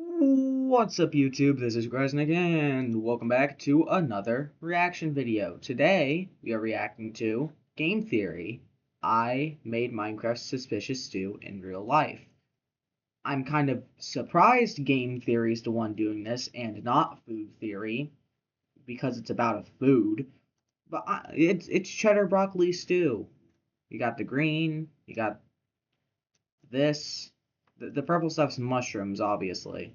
What's up, YouTube? This is Gresnick, and welcome back to another reaction video. Today, we are reacting to Game Theory. I made Minecraft Suspicious Stew in real life. I'm kind of surprised Game Theory is the one doing this, and not Food Theory, because it's about a food. But it's cheddar broccoli stew. You got the green, you got this. The purple stuff's mushrooms, obviously.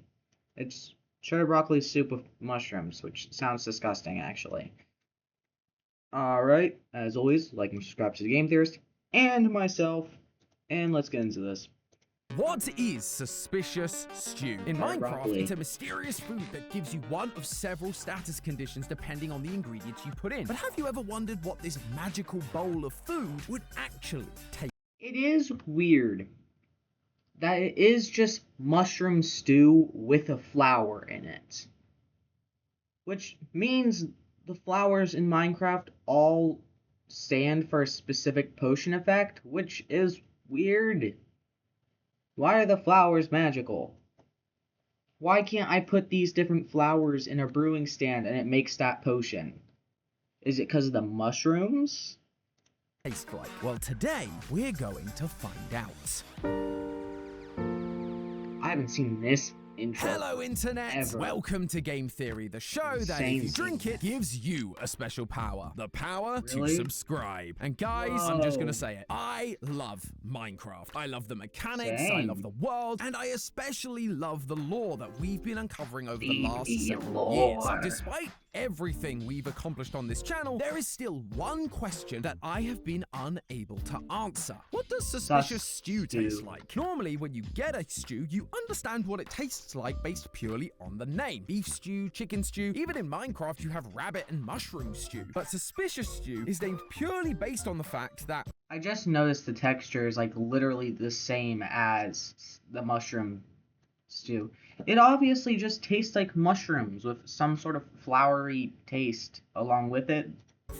It's cheddar broccoli soup with mushrooms, which sounds disgusting, actually. Alright, as always, like and subscribe to the Game Theorist and myself, and let's get into this. What is suspicious stew? In Minecraft, Broccoli. it's a mysterious food that gives you one of several status conditions depending on the ingredients you put in. But have you ever wondered what this magical bowl of food would actually taste? It is weird that it is just mushroom stew with a flower in it. Which means the flowers in Minecraft all stand for a specific potion effect, which is weird. Why are the flowers magical? Why can't I put these different flowers in a brewing stand and it makes that potion? Is it because of the mushrooms? Taste like? Well, today we're going to find out. I haven't seen this intro. Hello, Internet! Ever. Welcome to Game Theory, the show that, if you Insane. drink it, gives you a special power. The power Really? to subscribe. And guys, I'm just gonna say it. I love Minecraft. I love the mechanics, I Same. love the world, and I especially love the lore that we've been uncovering over the The last several lore. years. Despite everything we've accomplished on this channel, there is still one question that I have been unable to answer. What does suspicious stew taste like? Normally, when you get a stew, you understand what it tastes like based purely on the name. Beef stew, chicken stew, even in Minecraft you have rabbit and mushroom stew. But suspicious stew is named purely based on the fact that I just noticed the texture is like literally the same as the mushroom stew. It obviously just tastes like mushrooms with some sort of flowery taste along with it.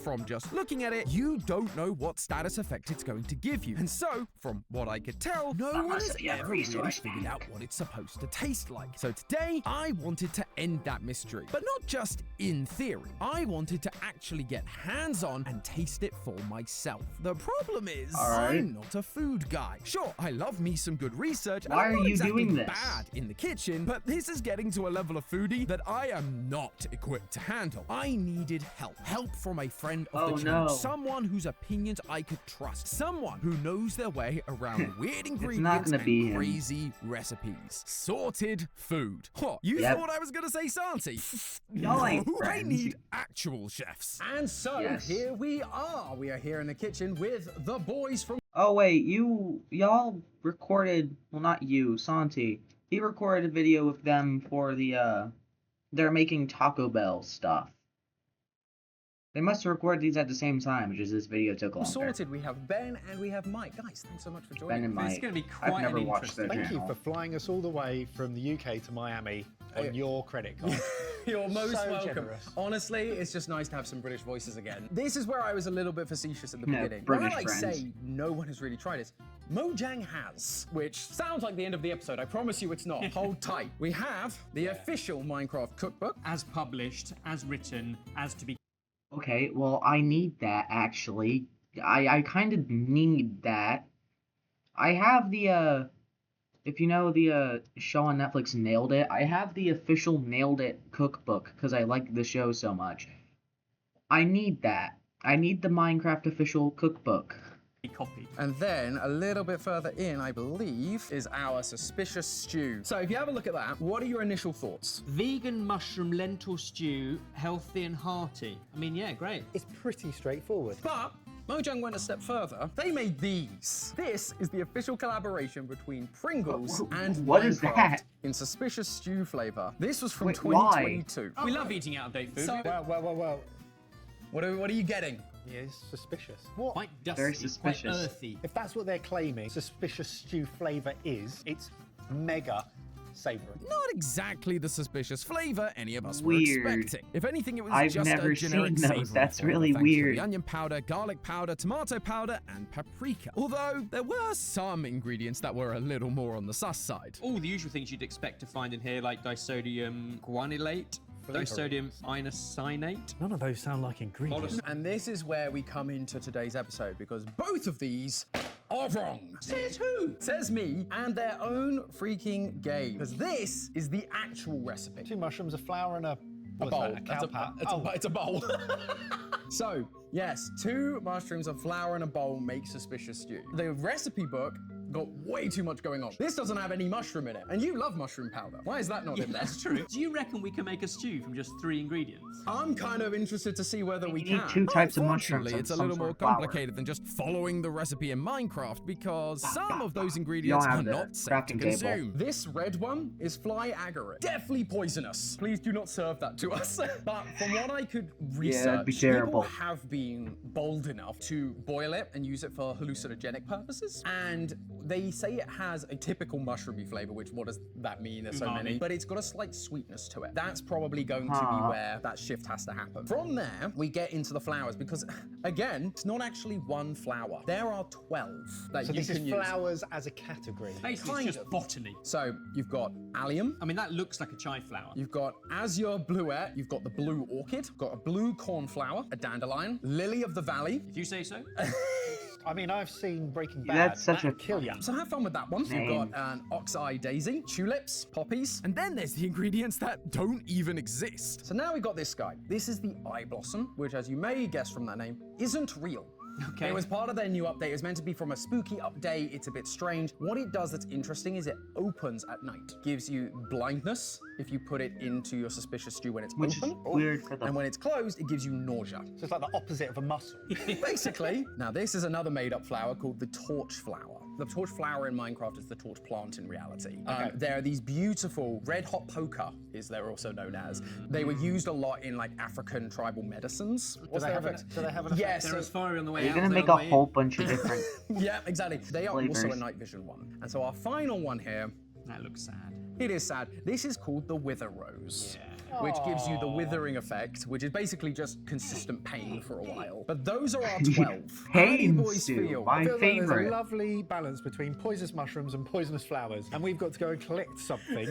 from just looking at it, you don't know what status effect it's going to give you. And so, from what I could tell, no one has ever really figured out what it's supposed to taste like. So today, I wanted to end that mystery. But not just in theory. I wanted to actually get hands-on and taste it for myself. The problem is, I'm not a food guy. Sure, I love me some good research, and Why I'm are not you exactly doing this? bad in the kitchen, but this is getting to a level of foodie that I am not equipped to handle. I needed help. Help from a friend of the channel. No. Someone whose opinions I could trust. Someone who knows their way around weird ingredients gonna and be him. crazy recipes. Sorted food. What? You Yep. thought I was gonna say Santi? Y'all ain't No, I friends. need actual chefs. And so Yes. here we are. We are here in the kitchen with the boys from Oh wait, y'all recorded, well not you, Santi. He recorded a video with them for the they're making Taco Bell stuff. They must have recorded these at the same time, which is this video took longer. Sorted. We have Ben and we have Mike. Guys, thanks so much for joining. Ben and us. Mike. It's going to be I've quite never an watched their interesting. Thank you for flying us all the way from the UK to Miami on your credit card. You're most So welcome. generous. Honestly, it's just nice to have some British voices again. This is where I was a little bit facetious at the Yeah, beginning. British when I friends. say no one has really tried it, Mojang has, which sounds like the end of the episode. I promise you it's not. Hold tight. We have the official Minecraft cookbook. As published, as written, as to be Okay, well I need that actually. I kind of need that. I have the if you know the show on Netflix Nailed It, I have the official Nailed It cookbook because I like the show so much. I need that. I need the Minecraft official cookbook. copied. And then a little bit further in, I believe, is our suspicious stew. So if you have a look at that, what are your initial thoughts? Vegan mushroom lentil stew, healthy and hearty. I mean, yeah, great. It's pretty straightforward. But Mojang went a step further. They made these. This is the official collaboration between Pringles and What is Minecraft that? in suspicious stew flavor. This was from Wait, why? 2022. We love eating out-of-date food. So- Well. What are you getting? Yeah, it's suspicious. What? Quite dusty, Very suspicious. quite earthy. If that's what they're claiming suspicious stew flavour is, it's mega savoury. Not exactly the suspicious flavor any of us Weird. were expecting. If anything, it was I've just never a generic seen those. savory That's flavor, really thanks to weird. the onion powder, garlic powder, tomato powder, and paprika. Although there were some ingredients that were a little more on the sus side. All the usual things you'd expect to find in here, like disodium guanylate, disodium inosine. None of those sound like ingredients. And this is where we come into today's episode, because both of these are wrong. Says who? Says me, and their own freaking game. Because this is the actual recipe. 2 mushrooms, a flour, and a A bowl. A cow pat. It's a bowl. So, yes, 2 mushrooms, a flour, and a bowl make suspicious stew. The recipe book got way too much going on. This doesn't have any mushroom in it, and you love mushroom powder. Why is that not in there? That's true. Do you reckon we can make a stew from just 3 ingredients? I'm kind of interested to see whether we You can. need 2 types of mushrooms. Unfortunately, and it's a some little sort more of flour. complicated than just following the recipe in Minecraft because some of those ingredients have are the not safe to crafting table. consume. This red one is fly agaric. Definitely poisonous. Please do not serve that to us. But from what I could research, it'd be terrible. people have been bold enough to boil it and use it for hallucinogenic purposes. And they say it has a typical mushroomy flavor, which what does that mean? There's so many. But it's got a slight sweetness to it. That's probably going to be where that shift has to happen. From there, we get into the flowers because, again, it's not actually 1 flower. There are 12 that So you this is can use. flowers as a category. Basically, Kind it's just of. botany. So you've got allium, I mean, that looks like a chai flower. you've got azure bluette, you've got the blue orchid, got a blue cornflower, a dandelion, lily of the valley. If you say so. I mean, I've seen Breaking Bad. That's such That'd a- kill you. So have fun with that one. Name. You've got an ox-eye daisy, tulips, poppies. And then there's the ingredients that don't even exist. So now we've got this guy. This is the eye blossom, which, as you may guess from that name, isn't real. Okay. It was part of their new update. It was meant to be from a spooky update. It's a bit strange. What it does that's interesting is it opens at night. Gives you blindness if you put it into your suspicious stew when it's Which is open. weird for the And when it's closed, it gives you nausea. So it's like the opposite of a mussel. Basically, now this is another made-up flower called the torch flower. The torch flower in Minecraft is the torch plant in reality. There are these beautiful red hot poker, is they're also known as. They were used a lot in like African tribal medicines. Do they have an effect? Yes. They're as far on the way You're out. gonna as they make are a on the way in. whole bunch of different. Yeah, exactly. They are also a Flavors. night vision one. And so our final one here, That looks sad. it is sad. This is called the wither rose. Which gives you the withering effect, which is basically just consistent pain for a while. But those are our 12. How do you Pain boys stew, feel? my I feel like there's favorite. a lovely balance between poisonous mushrooms and poisonous flowers, and we've got to go and collect something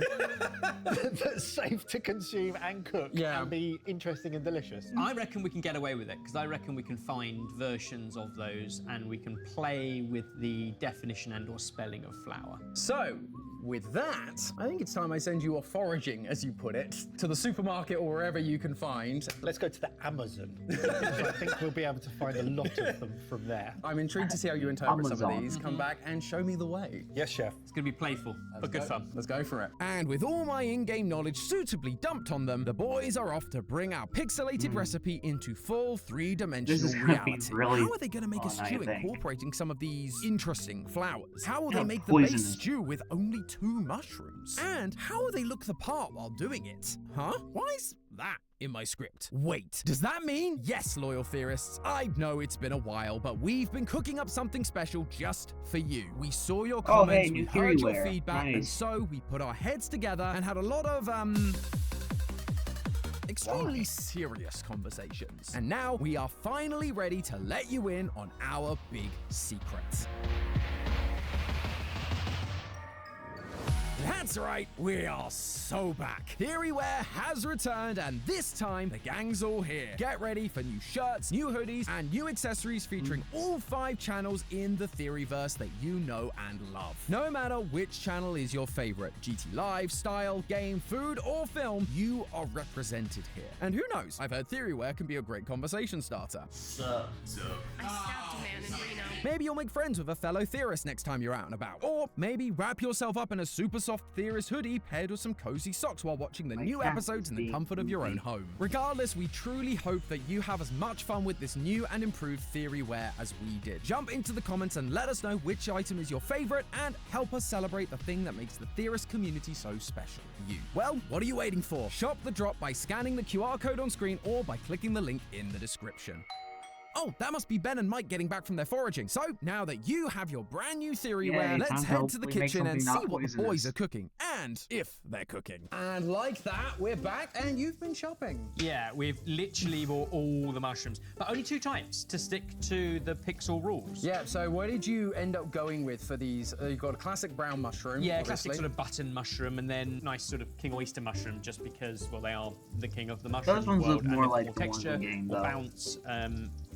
that's safe to consume and cook Yeah. and be interesting and delicious. I reckon we can get away with it because I reckon we can find versions of those and we can play with the definition and or spelling of flower. So, with that, I think it's time I send you off foraging, as you put it, to the supermarket or wherever you can find. Let's go to the Amazon. I think we'll be able to find a lot of them from there. I'm intrigued to see how you interpret some of Amazon. these. Come back and show me the way. Yes, chef. It's going to be playful, but good fun. Let's go for it. And with all my in-game knowledge suitably dumped on them, the boys are off to bring our pixelated recipe into full 3-dimensional This is gonna be reality. really How are they going to make a fun, I stew think. incorporating some of these interesting flowers? How will Yeah, they make the poisonous. base stew with only 2 mushrooms? And how will they look the part while doing it? Huh? Why is that in my script? Wait, does that mean? Yes, loyal theorists, I know it's been a while, but we've been cooking up something special just for you. We saw your Oh, comments, hey, we new heard your theoryware. feedback, and Nice. so we put our heads together and had a lot of, extremely serious conversations. And now we are finally ready to let you in on our big secret. That's right, we are so back. Theoryware has returned, and this time the gang's all here. Get ready for new shirts, new hoodies, and new accessories featuring all 5 channels in the Theoryverse that you know and love. No matter which channel is your favorite, GT Live, style, game, food, or film, you are represented here. And who knows, I've heard Theoryware can be a great conversation starter. I stabbed a man in Reno. Maybe you'll make friends with a fellow theorist next time you're out and about. Or maybe wrap yourself up in a super soft theorist hoodie paired with some cozy socks while watching the new cat episodes in the being comfort of your own goofy. home. Regardless, we truly hope that you have as much fun with this new and improved Theoryware as we did. Jump into the comments and let us know which item is your favorite and help us celebrate the thing that makes the theorist community so special. You. Well, what are you waiting for? Shop the drop by scanning the QR code on screen or by clicking the link in the description. Oh, that must be Ben and Mike getting back from their foraging. So, now that you have your brand new theory, Yay, let's time to head to the hopefully make kitchen and see something not what the boys poisonous. are cooking. And if they're cooking. And like that, we're back, and you've been shopping. Yeah, we've literally bought all the mushrooms, but only 2 types to stick to the pixel rules. Yeah, so what did you end up going with for these? You've got a classic brown mushroom. Yeah, obviously. classic sort of button mushroom, and then nice sort of king oyster mushroom, just because, well, they are the king of the mushroom Those ones world. look and more they've got like more the ones in texture, game, more though. bounce,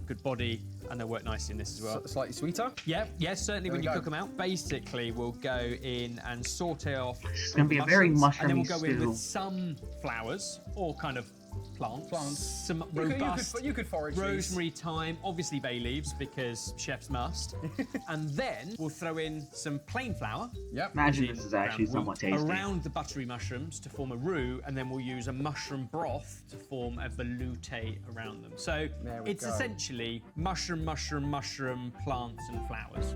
good body, and they'll work nicely in this as well. Slightly sweeter. Yeah, certainly There when we you go. cook them out. Basically, we'll go in and saute off. It's gonna be the a very mushrooms, and then we'll mushroomy go in stew. with some flowers or kind of plants. Some You could- robust you could forage these. rosemary, thyme, obviously bay leaves because chefs must. And then we'll throw in some plain flour. Yep. Imagine as this in is actually ground somewhat wheat, tasty. around the buttery mushrooms to form a roux, and then we'll use a mushroom broth to form a velouté around them. So There we it's go. essentially mushroom, plants, and flowers.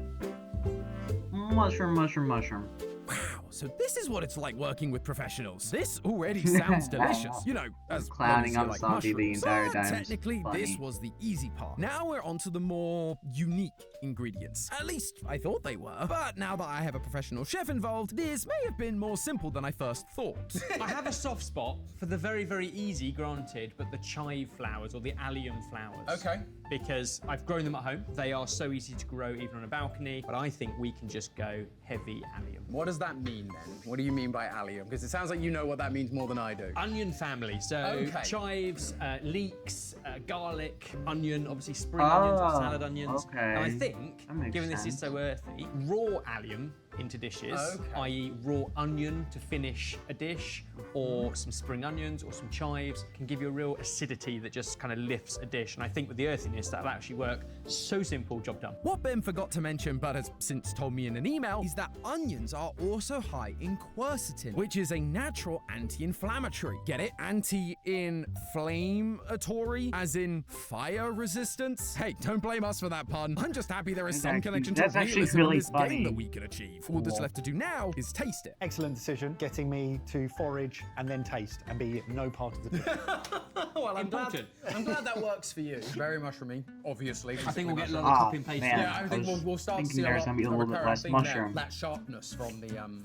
Mushroom, mushroom, mushroom. Wow, so this is what it's like working with professionals. This already sounds delicious. You know, as Clowning well on as you like Santi the mushrooms. entire But time is technically, this funny. was the easy part. Now we're on to the more unique ingredients. At least I thought they were. But now that I have a professional chef involved, this may have been more simple than I first thought. I have a soft spot for the very, very easy, granted, but the chive flowers or the allium flowers. Okay. Because I've grown them at home. They are so easy to grow even on a balcony, but I think we can just go heavy allium. What does that mean then? What do you mean by allium? Because it sounds like you know what that means more than I do. Onion family, so Okay. chives, leeks, garlic, onion, obviously spring onions or salad onions. okay. And I think, That makes given this is sense. so earthy, raw allium into dishes, Okay. i.e. raw onion to finish a dish, or some spring onions or some chives, can give you a real acidity that just kind of lifts a dish. And I think with the earthiness, that'll actually work. So simple, job done. What Ben forgot to mention, but has since told me in an email, is that onions are also high in quercetin, which is a natural anti-inflammatory. Get it? Anti-inflammatory, as in fire resistance? Hey, don't blame us for that pun. I'm just happy there is some That's connection to that's actually realism really in this funny. game that we can achieve. All that's left to do now is taste it. Excellent decision, getting me to forage and then taste and be no part of the trip. Well, I'm Important. glad that works for you. Very mushroomy, obviously. I think we'll get a lot Ah, of copy and paste. man. Yeah, I think I was we'll start to thinking see a there's lot gonna be a of little bit recurrent less theme there. mushroom. That sharpness from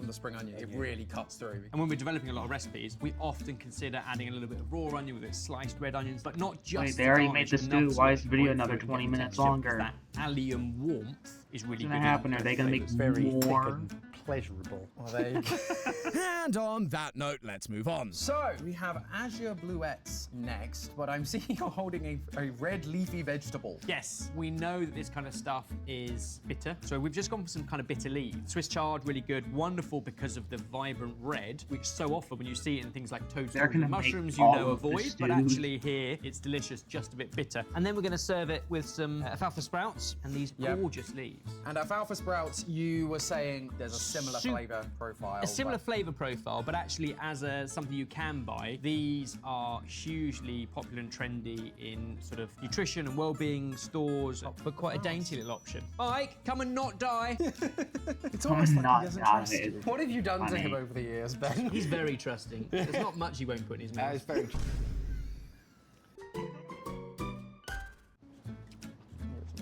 the spring onion, it really cuts through. And when we're developing a lot of recipes, we often consider adding a little bit of raw onion with its sliced red onions, but not just Wait, to they already garnish, made the enough stew. so Why it is the can video break another through 20 and minutes texture, longer? because that allium warmth is really What's good. gonna happen? Are they gonna make It's very more? thick and pleasurable. Well, there you go. And on that note, let's move on. So, we have azure bluettes next, but I'm seeing you're holding a red leafy vegetable. Yes, we know that this kind of stuff is bitter, so we've just gone for some kind of bitter leaves. Swiss chard, really good, wonderful because of the vibrant red, which so often when you see it in things like toadstool They're gonna and make mushrooms, you all know of the avoid, but stews. actually here it's delicious, just a bit bitter. And then we're going to serve it with some alfalfa sprouts and these Yep. gorgeous leaves. And alfalfa sprouts, you were saying there's a similar flavor profile. A similar but- flavour profile, but actually as something you can buy, these are hugely popular and trendy in sort of nutrition and well-being stores, but quite a dainty little option. Mike, come and not die. It's almost like not he doesn't die. trust you. What have you done to Funny. him over the years, Ben? He's very trusting. There's not much he won't put in his That mouth. is very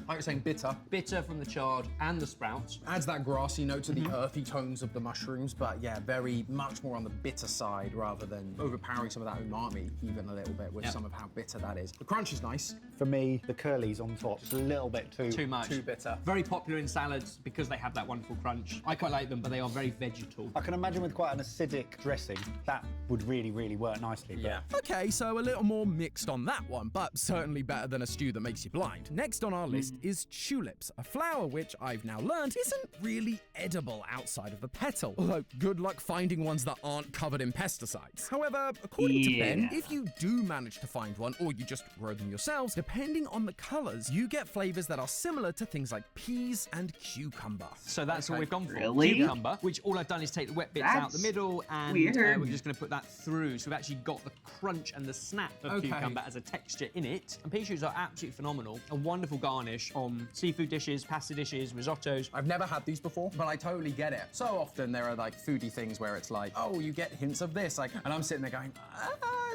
Like you're saying, bitter. Bitter from the chard and the sprouts. Adds that grassy note to the earthy tones of the mushrooms, but yeah, very much more on the bitter side rather than overpowering some of that umami even a little bit with Yep. some of how bitter that is. The crunch is nice. For me, the curlies on top is a little bit Too much. Too bitter. Very popular in salads because they have that wonderful crunch. I quite like them, but they are very vegetal. I can imagine with quite an acidic dressing, that would really, really work nicely. but- Yeah. Okay, so a little more mixed on that one, but certainly better than a stew that makes you blind. Next on our list is tulips, a flower which I've now learned isn't really edible outside of the petal. Although, good luck finding ones that aren't covered in pesticides. However, according to Ben, Yeah. if you do manage to find one, or you just grow them yourselves, depending on the colors, you get flavors that are similar to things like peas and cucumber. So that's what we've gone for. Really? Cucumber, which all I've done is take the wet bits out the That's middle, and weird. we're just going to put that through. So we've actually got the crunch and the snap of Okay. cucumber as a texture in it. And pea shoots are absolutely phenomenal. A wonderful garnish on seafood dishes, pasta dishes, risottos. I've never had these before, but I totally get it. So often there are like foodie things where it's like, oh, you get hints of this, like, and I'm sitting there going,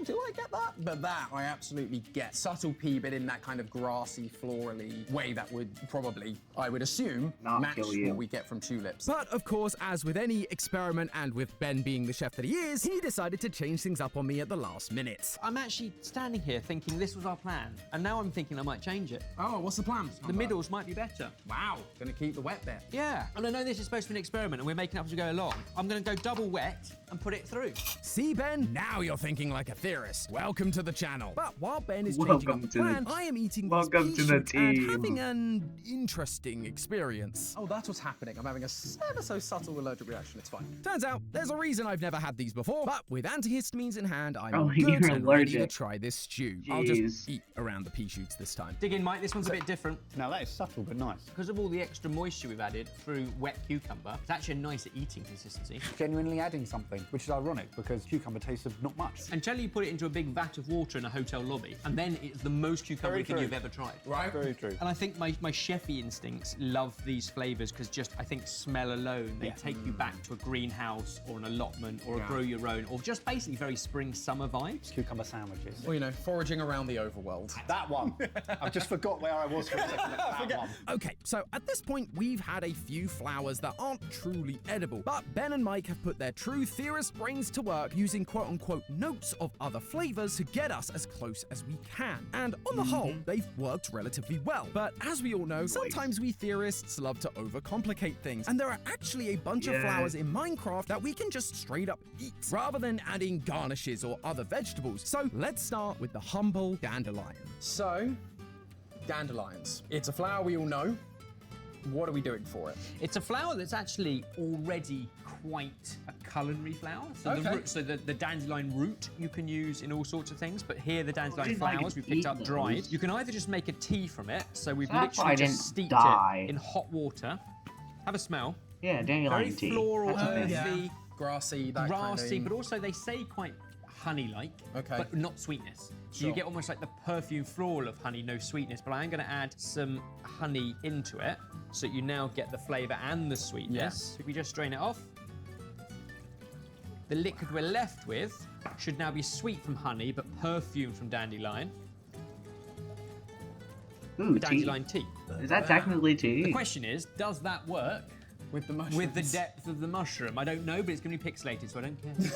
do I get that? But that I absolutely get. Subtle pea, but in that kind of grassy, florally way that would probably, I would assume, Not match kill you. what we get from tulips. But of course, as with any experiment and with Ben being the chef that he is, he decided to change things up on me at the last minute. I'm actually standing here thinking this was our plan, and now I'm thinking I might change it. Oh, what's the plan? The middles might be better. Wow, gonna keep the wet bit. Yeah, and I know this is supposed to be an experiment and we're making up as we go along. I'm gonna go double wet and put it through. See, Ben? Now you're thinking like a theorist. Welcome to the channel. But while Ben is changing up Welcome the to the- plan, I am eating these welcome pea to the shoots and team. having an interesting experience. Oh, that's what's happening. I'm having a ever so subtle allergic reaction. It's fine. Turns out, there's a reason I've never had these before, but with antihistamines in hand, I'm Oh, good you're and ready to allergic. try this stew. I'll Jeez. just eat around the pea shoots this time. Dig in, Mike, this one's a bit different. Now that is subtle but nice. Because of all the extra moisture we've added through wet cucumber, it's actually a nicer eating consistency. Genuinely adding something, which is ironic because cucumber tastes of not much. Until you put it into a big vat of water in a hotel lobby, and then it's the most cucumber Very thing true. you've ever tried. Right? Very true. And I think my chefy instincts love these flavours because just, I think, smell alone, they take you back to a greenhouse or an allotment or a grow your own, or just basically very spring summer vibes. Cucumber sandwiches. Well, you know, foraging around the overworld. That one. I just forgot where I was for a second. That one. Okay, so at this point, we've had a few flowers that aren't truly edible, but Ben and Mike have put their true theorist brains to work using quote-unquote notes of other flavors to get us as close as we can. And on the whole, they've worked relatively well. But as we all know, sometimes we theorists love to overcomplicate things, and there are actually a bunch of flowers in Minecraft that we can just straight up eat, rather than adding garnishes or other vegetables. So let's start with the humble dandelion. So, dandelions. It's a flower we all know. What are we doing for it? It's a flower that's actually already quite a culinary flower. So, Okay. the dandelion root you can use in all sorts of things, but here the dandelion didn't like flowers to we picked eat up those. dried. You can either just make a tea from it, so we've So that's why literally I didn't just steeped die. it in hot water. Have a smell. Yeah, Very dandelion tea. floral, That's earthy, amazing. Grassy, that grassy, kind of... but also they say quite honey-like, Okay. but not sweetness. So you Sure. get almost like the perfume floral of honey, no sweetness, but I am going to add some honey into it so that you now get the flavour and the sweetness. Yes. If we just strain it off, the liquid we're left with should now be sweet from honey, but perfume from dandelion. Ooh, tea. Dandelion tea. Is that technically tea? The question is, does that work With the mushrooms. with the depth of the mushroom? I don't know, but it's going to be pixelated, so I don't care.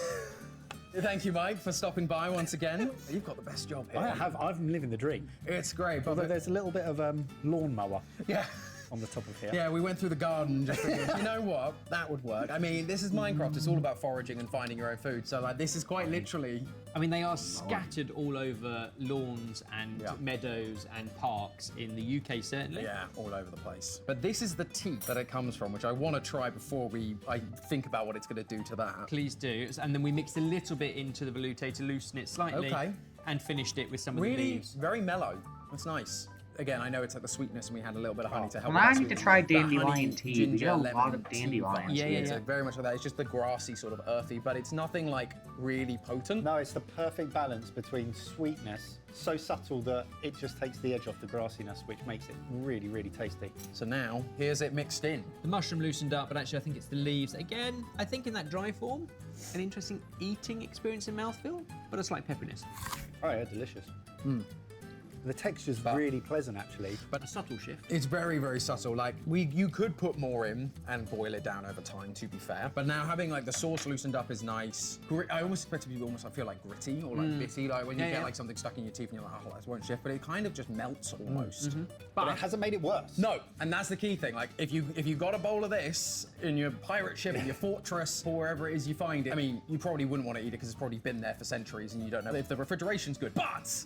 Thank you, Mike, for stopping by once again. You've got the best job here. I'm living the dream. It's great, Although but... there's a little bit of lawnmower Yeah. on the top of here. Yeah, we went through the garden just thinking, you know what, that would work. I mean, this is Minecraft, it's all about foraging and finding your own food, so like, this is quite literally... I mean, they are scattered all over lawns and Yeah. meadows and parks in the UK, certainly. Yeah, all over the place. But this is the tea that it comes from, which I want to try before I think about what it's going to do to that. Please do. And then we mixed a little bit into the velouté to loosen it slightly. Okay. And finished it with some of the Really, leaves. very mellow. That's nice. Again, I know it's like the sweetness, and we had a little bit of honey to help. Well, I with that need to sweetness. try That dandelion honey, tea. We ginger, get a lemon lot of tea dandelions. vibes. Yeah, It's yeah. very much like that. It's just the grassy, sort of earthy, but it's nothing like really potent. No, it's the perfect balance between sweetness, so subtle that it just takes the edge off the grassiness, which makes it really, really tasty. So now, here's it mixed in. The mushroom loosened up, but actually I think it's the leaves. Again, I think in that dry form, an interesting eating experience in mouthfeel, but a slight pepperiness. Oh yeah, delicious. The texture's really pleasant, actually. But a subtle shift. It's very, very subtle. Like, you could put more in and boil it down over time, to be fair. But now having like the sauce loosened up is nice. I almost expect it to be almost, I feel like gritty or like bitty, like when you get like something stuck in your teeth and you're like, oh, this won't shift, but it kind of just melts almost. But it hasn't made it worse. No, and that's the key thing. Like, if you got a bowl of this in your pirate ship, in your fortress, or wherever it is you find it, I mean, you probably wouldn't want to eat it because it's probably been there for centuries and you don't know if the refrigeration's good. But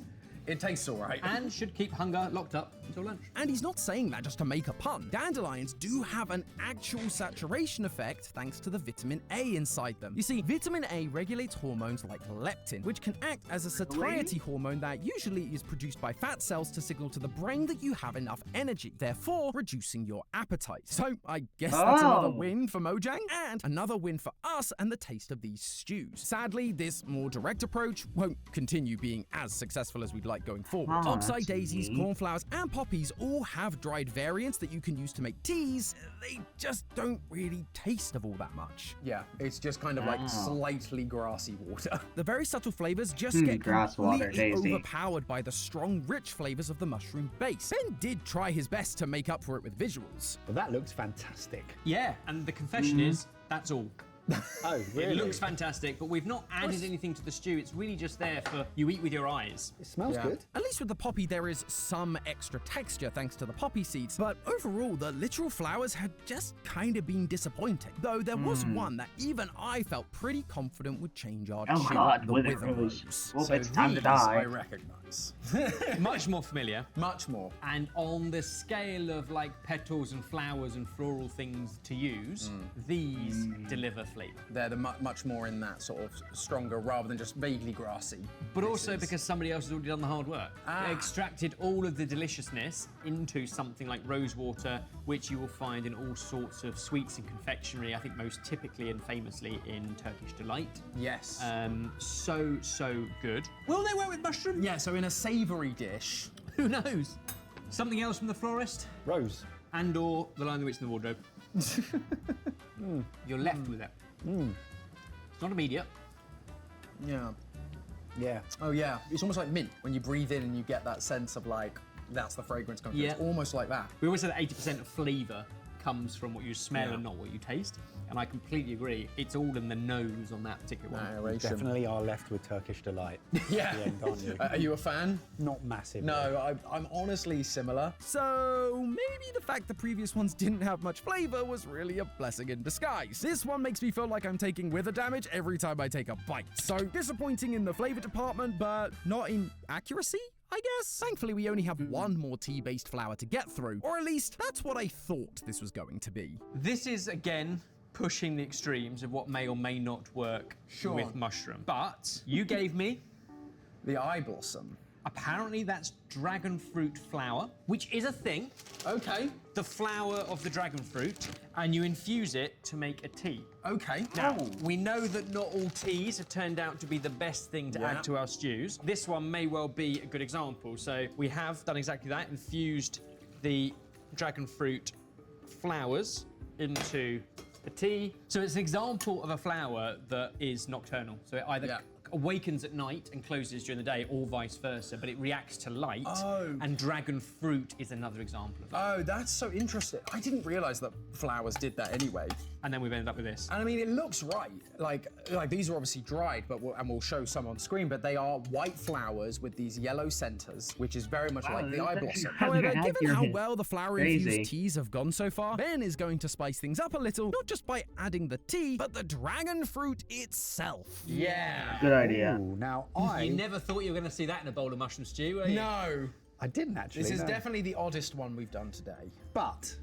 it tastes all right. And should keep hunger locked up until lunch. And he's not saying that just to make a pun. Dandelions do have an actual saturation effect thanks to the vitamin A inside them. You see, vitamin A regulates hormones like leptin, which can act as a satiety hormone that usually is produced by fat cells to signal to the brain that you have enough energy, therefore reducing your appetite. So I guess that's another win for Mojang and another win for us and the taste of these stews. Sadly, this more direct approach won't continue being as successful as we'd like like going forward. Oh, Oxeye that's daisies, neat. cornflowers, and poppies all have dried variants that you can use to make teas. They just don't really taste of all that much. Yeah, it's just kind of like slightly grassy water. The very subtle flavors just get grass water, completely daisy. overpowered by the strong, rich flavors of the mushroom base. Ben did try his best to make up for it with visuals. Well, that looks fantastic. Yeah, and the confession is, that's all. Oh, really? It looks fantastic, but we've not added anything to the stew. It's really just there for you eat with your eyes. It smells Yeah. good. At least with the poppy, there is some extra texture thanks to the poppy seeds, but overall, the literal flowers had just kind of been disappointing. Though there was one that even I felt pretty confident would change our Oh tune, god, the Wither Wither Rose. Rose. Well, So it's time to these die. I recognize. Much more familiar. Much more. And on the scale of like petals and flowers and floral things to use, these deliver flavour. They're the much more in that sort of stronger rather than just vaguely grassy. But This also is- because somebody else has already done the hard work. They extracted all of the deliciousness into something like rose water, which you will find in all sorts of sweets and confectionery, I think most typically and famously in Turkish Delight. Yes. So good. Will they work with mushroom? Yeah, so in a savoury dish. Who knows? Something else from the florist? Rose. And or the Lion, the Witch, and the Wardrobe. You're left with it. It's not immediate. Yeah. Yeah. Oh yeah, it's almost like mint when you breathe in and you get that sense of like that's the fragrance coming through. Yeah. It's almost like that. We always say that 80% of flavour comes from what you smell Yeah. and not what you taste. And I completely agree. It's all in the nose on that particular one. Aeration. Definitely are left with Turkish Delight. Yeah. At the end, aren't you? Are you a fan? Not massive. No, I'm honestly similar. So maybe the fact the previous ones didn't have much flavor was really a blessing in disguise. This one makes me feel like I'm taking wither damage every time I take a bite. So disappointing in the flavor department, but not in accuracy, I guess. Thankfully, we only have one more tea-based flower to get through, or at least that's what I thought this was going to be. This is, again, pushing the extremes of what may or may not work Sure. with mushroom. But you gave me, The eye blossom. apparently that's dragon fruit flower, which is a thing. Okay. The flower of the dragon fruit, and you infuse it to make a tea. Okay. Now, we know that not all teas have turned out to be the best thing to Yeah. add to our stews. This one may well be a good example. So we have done exactly that, infused the dragon fruit flowers into a tea. So it's an example of a flower that is nocturnal. So it either Yeah. awakens at night and closes during the day, or vice versa, but it reacts to light. Oh. And dragon fruit is another example of that. Oh, that's so interesting. I didn't realise that flowers did that anyway. And then we've ended up with this. And I mean, it looks right. Like these are obviously dried, but we'll show some on screen. But they are white flowers with these yellow centres, which is very much like the eye blossom. However, That's given how accurate. well the Crazy. flower-infused teas have gone so far, Ben is going to spice things up a little, not just by adding the tea, but the dragon fruit itself. Yeah. Good idea. Ooh, now You never thought you were going to see that in a bowl of mushroom stew, were you? No. I didn't actually. This is no. definitely the oddest one we've done today. But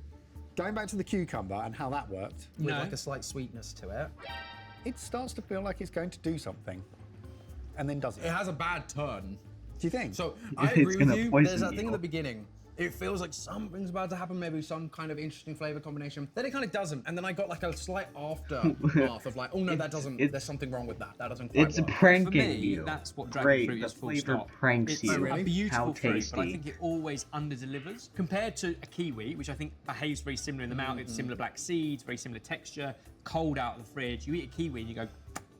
going back to the cucumber and how that worked, With No. like a slight sweetness to it. it starts to feel like it's going to do something, and then does It it? has a bad turn. Do you think? So I It's agree with gonna you. poison There's that thing you. at the beginning. It feels like something's about to happen, maybe some kind of interesting flavor combination. Then it kind of doesn't, and then I got like a slight aftermath of like, oh no, that doesn't. it's- There's something wrong with that. That doesn't quite It's work. pranking For me, you. that's what dragon Great, fruit the is, full flavor stop. pranks It's you. Oh, really? a beautiful How fruit, but I tasty. think it always under-delivers. Compared to a kiwi, which I think behaves very similar in the mouth, it's similar black seeds, very similar texture, cold out of the fridge. You eat a kiwi and you go,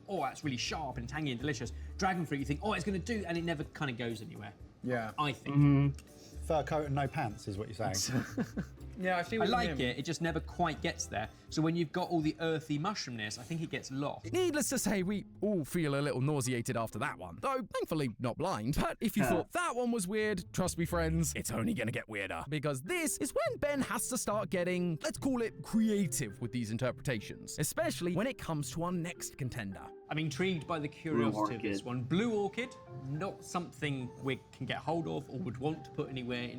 oh, that's really sharp and tangy and delicious. Dragon fruit, you think, oh, it's going to do, and it never kind of goes anywhere. Yeah. I think. Fur coat and no pants is what you're saying. Yeah, I see I what you like mean. it, it just never quite gets there. So when you've got all the earthy mushroomness, I think it gets lost. Needless to say, we all feel a little nauseated after that one. Though, thankfully, not blind. But if you thought that one was weird, trust me, friends, it's only gonna get weirder. Because this is when Ben has to start getting, let's call it, creative with these interpretations. Especially when it comes to our next contender. I'm intrigued by the curiosity of this orchid. one. Blue orchid, not something we can get hold of or would want to put anywhere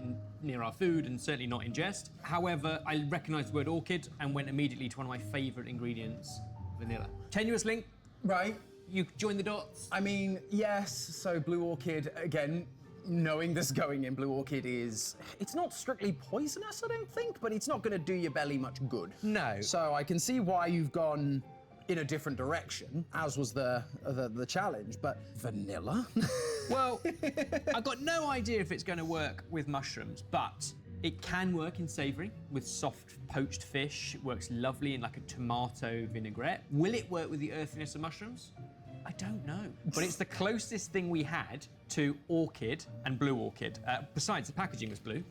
near our food, and certainly not ingest. However, I recognised the word orchid and went immediately to one of my favourite ingredients, vanilla. Tenuous link, Right. you join the dots. I mean, yes. So blue orchid again. Knowing this going in, blue orchid it's not strictly poisonous, I don't think, but it's not going to do your belly much good. No. So I can see why you've gone in a different direction, as was the challenge. But vanilla. Well, I've got no idea if it's going to work with mushrooms, but it can work in savoury with soft poached fish. It works lovely in like a tomato vinaigrette. Will it work with the earthiness of mushrooms? I don't know. But it's the closest thing we had to orchid and blue orchid. Besides, the packaging was blue.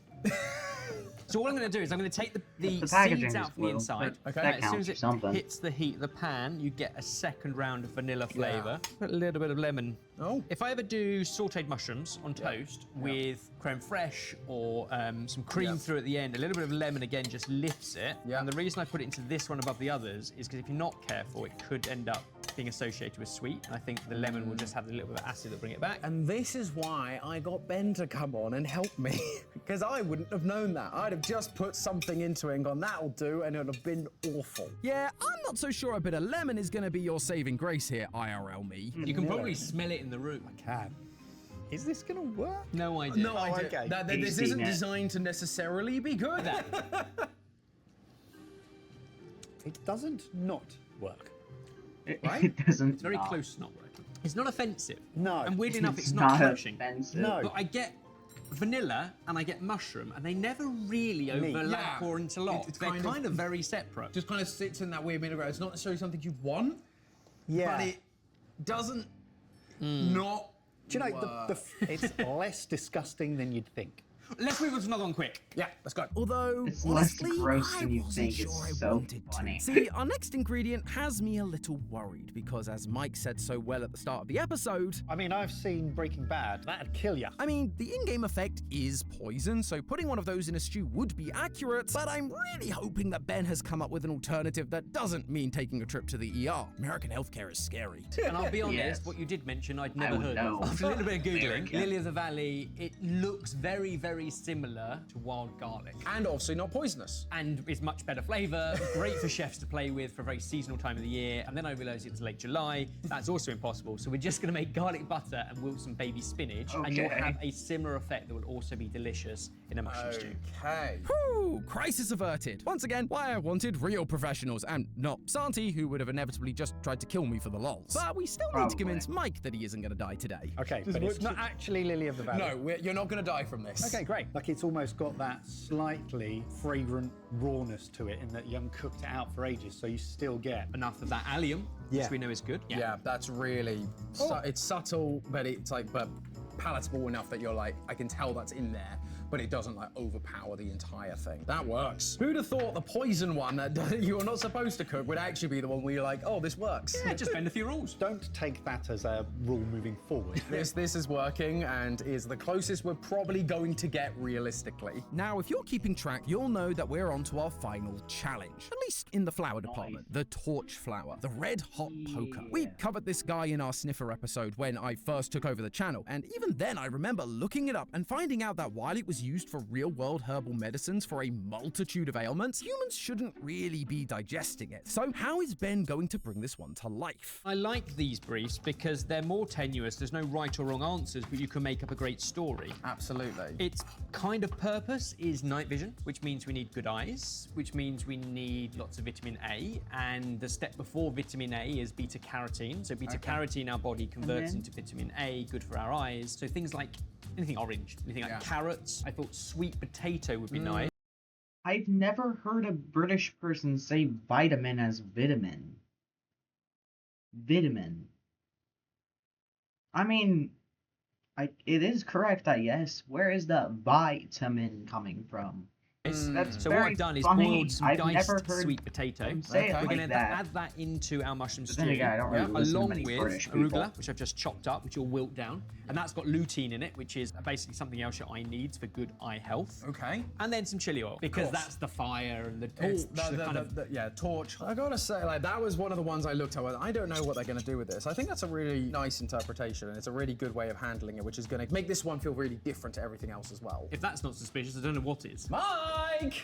So what I'm going to do is I'm going to take the seeds out from the inside. Okay. That As soon as counts for it something. hits the heat of the pan, you get a second round of vanilla flavour. Put a little bit of lemon. Oh. If I ever do sautéed mushrooms on toast with creme fraiche or some cream through at the end, a little bit of lemon again just lifts it. Yeah. And the reason I put it into this one above the others is because if you're not careful, it could end up being associated with sweet. And I think the lemon will just have a little bit of acid that bring it back. And this is why I got Ben to come on and help me, because I wouldn't have known that. I'd have just put something into it and gone, that'll do, and it would have been awful. Yeah, I'm not so sure a bit of lemon is going to be your saving grace here, IRL me. You can probably smell it in the room. Can. Is this gonna work? No idea. No idea. okay. This isn't designed to necessarily be good. It doesn't not work. It doesn't. It's very close to not working. It's not offensive. No. And weirdly enough, It's it's not not crushing. offensive. No. But I get vanilla and I get mushroom, and they never really overlap Yeah. or interlock. It's They're kind kind of- of very separate. Just kind of sits in that weird middle ground. It's not necessarily something you want, Yeah. but it doesn't not. Do you know, it's less disgusting than you'd think. Let's move on to another one quick. Yeah, let's go. Although, It's less honestly, gross I than you wasn't think. sure It's I so wanted funny. to. See, our next ingredient has me a little worried because, as Mike said so well at the start of the episode, I mean, I've seen Breaking Bad. That'd kill you. I mean, the in-game effect is poison, so putting one of those in a stew would be accurate, but I'm really hoping that Ben has come up with an alternative that doesn't mean taking a trip to the ER. American healthcare is scary. And I'll be honest, Yes. what you did mention, I'd never would heard know. of. After a little bit of Googling, American. Lily of the Valley, it looks very, very similar to wild garlic. And obviously not poisonous. And is much better flavour, great for chefs to play with for a very seasonal time of the year. And then I realised it's late July. That's also impossible. So we're just going to make garlic butter and wilt some baby spinach, and you'll Okay. have a similar effect that will also be delicious in a mushroom stew. Okay. Whew, crisis averted. Once again, why I wanted real professionals and not Santi, who would have inevitably just tried to kill me for the lols. But we still need to Probably. convince Mike that he isn't going to die today. Okay, but it's not actually Lily of the Valley. No, you're not going to die from this. Okay, great. Like it's almost got that slightly fragrant rawness to it in that you haven't cooked it out for ages, so you still get. Enough of that allium, Yeah. which we know is good. Yeah, that's really. It's subtle, but it's like, but palatable enough that you're like, I can tell that's in there, but it doesn't like overpower the entire thing. That works. Who'd have thought the poison one that you're not supposed to cook would actually be the one where you're like, oh, this works. Yeah, just bend a few rules. Don't take that as a rule moving forward. This is working and is the closest we're probably going to get realistically. Now, if you're keeping track, you'll know that we're on to our final challenge. At least in the flower department. The torch flower. The red hot poker. We covered this guy in our sniffer episode when I first took over the channel, and even then I remember looking it up and finding out that while it was used for real-world herbal medicines for a multitude of ailments, humans shouldn't really be digesting it. So how is Ben going to bring this one to life? I like these briefs because they're more tenuous. There's no right or wrong answers, but you can make up a great story. Absolutely. Its kind of purpose is night vision, which means we need good eyes, which means we need lots of vitamin A, and the step before vitamin A is beta carotene. So beta carotene our body converts into vitamin A, good for our eyes. So things like anything orange, anything like carrots. I thought sweet potato would be nice. I've never heard a British person say vitamin as vitamin. Vitamin. I mean, it is correct, I guess. Where is the vitamin coming from? That's So what very I've done is funny. boiled some I've diced never heard sweet potato. them say it We're like going to that. add that into our mushroom But stew, then again, I don't really listen to along many with British people. arugula, which I've just chopped up, which will wilt down, and that's got lutein in it, which is basically something else your eye needs for good eye health. Okay. And then some chili oil, because that's the fire and the torch. It's yeah, torch. I gotta say, like, that was one of the ones I looked at. I don't know what they're gonna do with this. I think that's a really nice interpretation, and it's a really good way of handling it, which is gonna make this one feel really different to everything else as well. If that's not suspicious, I don't know what is. Mike!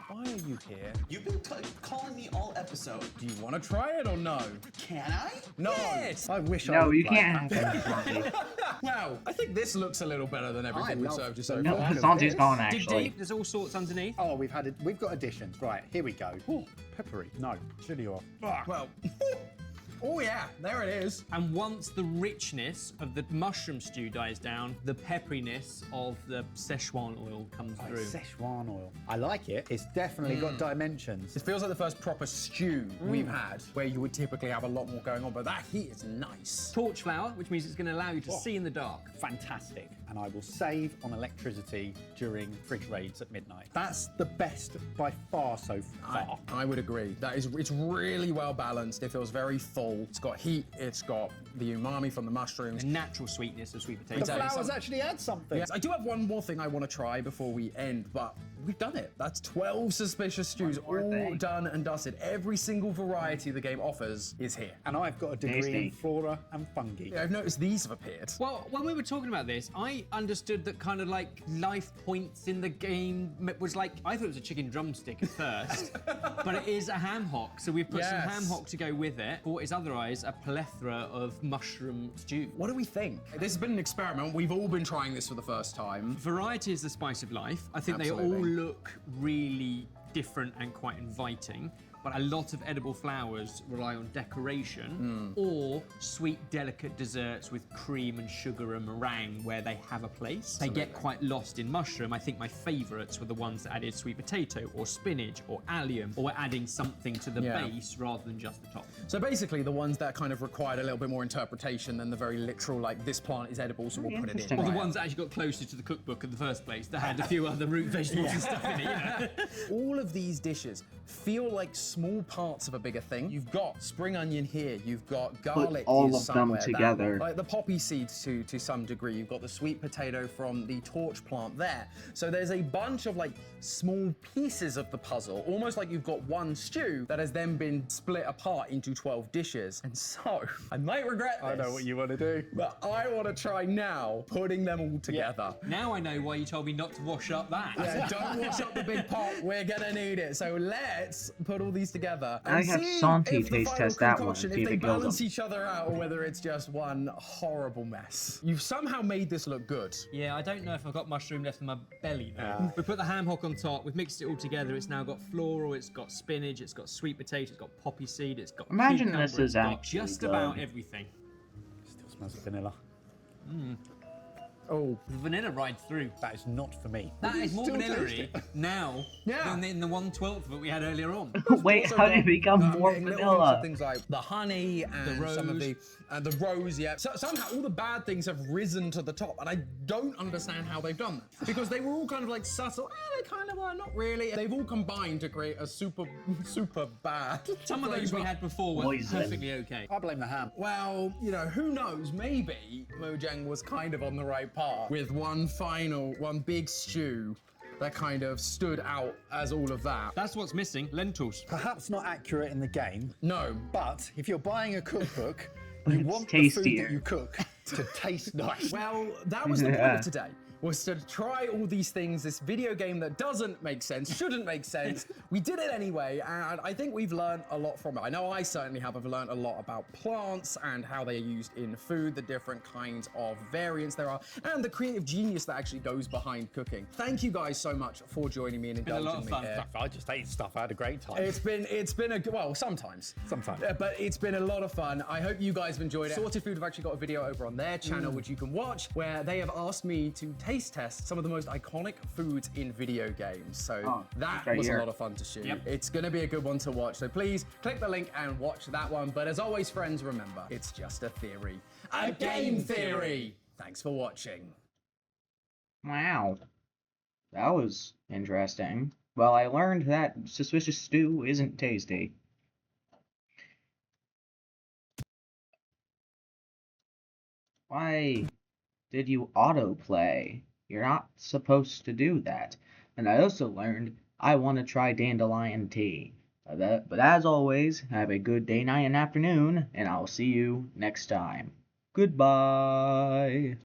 Why are you here? You've been calling me all episode. Do you want to try it or no? Can I? No. Yes! I wish I No, looked you like can't that. have that. Wow, I think this looks a little better than everything we've love served you so the far. look No, of Santi's this. gone, Dig actually. deep, there's all sorts underneath. Oh, we've got additions. Right, here we go. Ooh, peppery. No, chili oil. Fuck. Well, Oh yeah, there it is. And once the richness of the mushroom stew dies down, the pepperiness of the Szechuan oil comes through. Szechuan oil. I like it. It's definitely got dimensions. It feels like the first proper stew we've had, where you would typically have a lot more going on, but that heat is nice. Torch flower, which means it's going to allow you to see in the dark. Fantastic. And I will save on electricity during fridge raids at midnight. That's the best by far so far. I would agree. It's really well balanced. It feels very full. It's got heat. It's got the umami from the mushrooms. The natural sweetness of sweet potato. The flowers actually add something. Yes, I do have one more thing I want to try before we end, but we've done it. That's 12 suspicious stews, all done and dusted. Every single variety the game offers is here. And I've got a degree in flora and fungi. Yeah, I've noticed these have appeared. Well, when we were talking about this, I understood that kind of like life points in the game was like, I thought it was a chicken drumstick at first, but it is a ham hock. So we've put some ham hock to go with it, for what is otherwise a plethora of mushroom stew. What do we think? This has been an experiment. We've all been trying this for the first time. Variety is the spice of life. I think they all look really different and quite inviting. But a lot of edible flowers rely on decoration or sweet, delicate desserts with cream and sugar and meringue where they have a place. They get quite lost in mushroom. I think my favourites were the ones that added sweet potato or spinach or allium, or were adding something to the base rather than just the top. So basically the ones that kind of required a little bit more interpretation than the very literal, like, this plant is edible, so we'll put it in. Or the ones that actually got closer to the cookbook in the first place, that had a few other root vegetables and stuff in it, you know? All of these dishes feel like small parts of a bigger thing. You've got spring onion here, you've got garlic all here of them somewhere, together. like the poppy seeds to some degree. You've got the sweet potato from the torch plant there. So there's a bunch of like small pieces of the puzzle, almost like you've got one stew that has then been split apart into 12 dishes. And so, I might regret this. I know what you want to do. But I want to try now putting them all together. Now I know why you told me not to wash up that. Yeah, don't wash up the big pot. We're gonna need it. So let's put all these together. I And have see Santi if the taste final test that one, concoction, see if if they it kills balance them. each other out, or whether it's just one horrible mess. You've somehow made this look good. Yeah, I don't know if I've got mushroom left in my belly though. We put the ham hock on top, we've mixed it all together, it's now got floral, it's got spinach, it's got sweet potato, it's got poppy seed, it's got Imagine cucumber, this is it's got actually just good. about everything. Still smells of vanilla. Oh, The vanilla rides through. That is not for me. That is more Still vanilla-y now than in the 1/12 that we had earlier on. Wait, how did it become more getting little vanilla? hints of things like the honey and rose. some of the rose. Yeah. So somehow all the bad things have risen to the top, and I don't understand how they've done that, because they were all kind of like subtle. They kind of are, not really. They've all combined to create a super bad. Some of those we had before were Poison. perfectly okay. I blame the ham. Well, you know, who knows? Maybe Mojang was kind of on the right path with one big stew that kind of stood out as all of that. That's what's missing, lentils. Perhaps not accurate in the game, No. but if you're buying a cookbook, But you it's want the food tastier. that you cook to taste nice. Well, that was the point of today. Was to try all these things, this video game that doesn't make sense, shouldn't make sense. We did it anyway, and I think we've learned a lot from it. I know I certainly have. I've learned a lot about plants and how they are used in food, the different kinds of variants there are, and the creative genius that actually goes behind cooking. Thank you guys so much for joining me and Been a lot indulging of me fun. here. I just ate stuff. I had a great time. It's been a well, sometimes. Sometimes. But it's been a lot of fun. I hope you guys have enjoyed it. Sorted Food have actually got a video over on their channel which you can watch, where they have asked me to taste test some of the most iconic foods in video games. So that right was here. a lot of fun to shoot. Yep. It's gonna be a good one to watch. So please click the link and watch that one. But as always, friends, remember, it's just a theory. A game theory! Thanks for watching. Wow. That was interesting. Well, I learned that suspicious stew isn't tasty. Why did you autoplay? You're not supposed to do that. And I also learned I want to try dandelion tea. But as always, have a good day, night, and afternoon, and I'll see you next time. Goodbye.